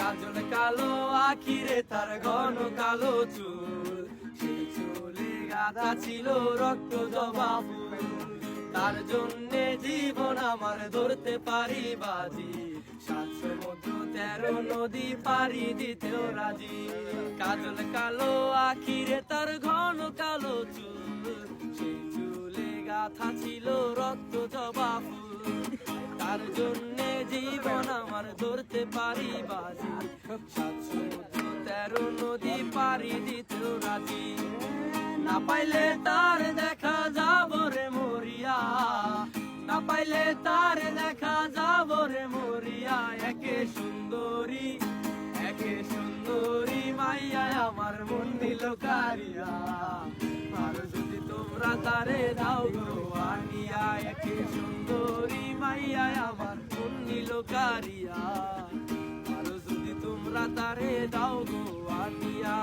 কাজল কালো আখিরে তার ঘন কালো চুল, সেই চুলে গাঁথা ছিল রক্ত জবা ফুল। তার জন্যে জীবন আমার ধরতে পারি বাজি, 7 সমুদ্র 13 নদী পাড়ি দিতেও রাজি। কাজল কালো আখিরে তার ঘন কালো চুল, সেই চুলে গাঁথা ছিল রক্ত জবা ফুল। তার জন্যে জীবন আমার ধরতে পারি বাজি, 7 সমুদ্র 13 নদী পাড়ি দিতেও রাজি। না পাইলে তার দেখা যাব রে মরিয়া, না পাইলে তার দেখা যাব রে মরিয়া। একে সুন্দরী মাইয়া আমার মন নিল কারিয়া, আর যদি তোমরা তারে দাও গো আনিয়া। একে সুন্দরী মাইয়া আমার মন নিল কারিয়া, আর যদি তোমরা তারে দাও গো আনিয়া।